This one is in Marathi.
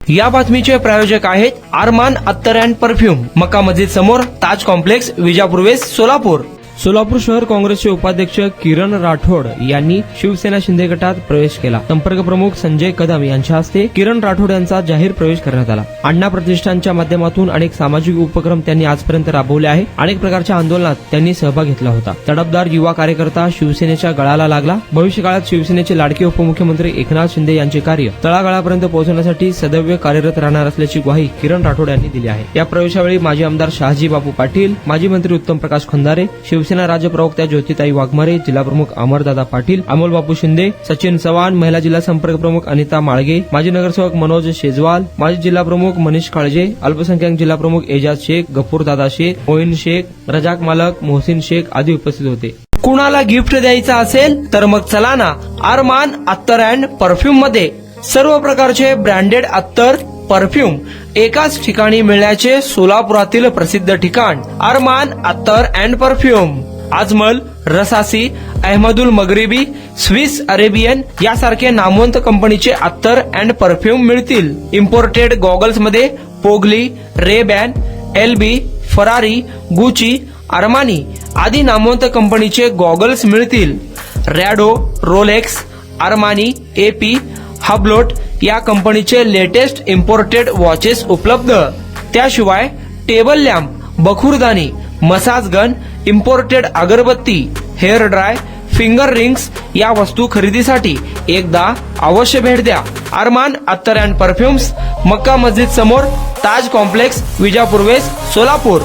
या बातमीचे प्रायोजक आहेत अरमान अत्तर अँड परफ्यूम, मक्का मस्जिद समोर, ताज कॉम्प्लेक्स, विजापूर वेस्ट, सोलापूर. सोलापूर शहर काँग्रेसचे उपाध्यक्ष किरण राठोड यांनी शिवसेना शिंदे गटात प्रवेश केला. संपर्क प्रमुख संजय कदम यांच्या हस्ते किरण राठोड यांचा जाहीर प्रवेश करण्यात आला. अण्णा प्रतिष्ठानच्या माध्यमातून अनेक सामाजिक उपक्रम त्यांनी आजपर्यंत राबवले आहे. अनेक प्रकारच्या आंदोलनात त्यांनी सहभाग घेतला होता. तडफदार युवा कार्यकर्ता शिवसेनेच्या गळाला लागला. भविष्यकाळात शिवसेनेचे लाडके उपमुख्यमंत्री एकनाथ शिंदे यांचे कार्य तळागाळापर्यंत पोहोचवण्यासाठी सदैव कार्यरत राहणार असल्याची ग्वाही किरण राठोड यांनी दिली आहे. या प्रवेशावेळी माजी आमदार शहाजी बापू पाटील, माजी मंत्री उत्तम प्रकाश खंदारे, शिवसेना राज्य प्रवक्त्या ज्योतिताई वाघमारे, जिल्हाप्रमुख अमरदादा पाटील, अमोल बापू शिंदे, सचिन चव्हाण, महिला जिल्हा संपर्क प्रमुख अनिता माळगे, माजी नगरसेवक मनोज शेजवाल, माजी जिल्हा प्रमुख मनीष काळजे, अल्पसंख्याक जिल्हा प्रमुख एजाज शेख, गफूरदादा शेख, मोईन शेख, रजाक मालक, मोहसिन शेख आदी उपस्थित होते. कुणाला गिफ्ट द्यायचं असेल तर मग चला ना अरमान अत्तर अँड परफ्यूम मध्ये. सर्व प्रकारचे ब्रँडेड अत्तर, परफ्यूम एकाच ठिकाणी मिळण्याचे सोलापुरातील प्रसिद्ध ठिकाण अरमान अत्तर and perfume. Ajmal, Rasasi, Ahmed Al Maghribi, Swiss Arabian यासारखे नामवंत कंपनीचे अत्तर अँड परफ्यूम मिळतील. इम्पोर्टेड गॉगल्स मध्ये पोगली, Ray Ban, L B, Ferrari, Gucci, Armani आदी नामवंत कंपनीचे गॉगल्स मिळतील. Rado, Rolex, Armani, A P, Hublot या कंपनीचे लेटेस्ट इम्पोर्टेड वॉचेस उपलब्ध. त्याशिवाय टेबल लॅम्प, बखुरदानी, मसाज गन, इम्पोर्टेड अगरबत्ती, हेअर ड्राय, फिंगर रिंग्स या वस्तू खरेदीसाठी एकदा अवश्य भेट द्या. अरमान अत्तर अँड परफ्युम्स, मक्का मस्जिद समोर, ताज कॉम्प्लेक्स, विजापूर वेस्ट, सोलापूर.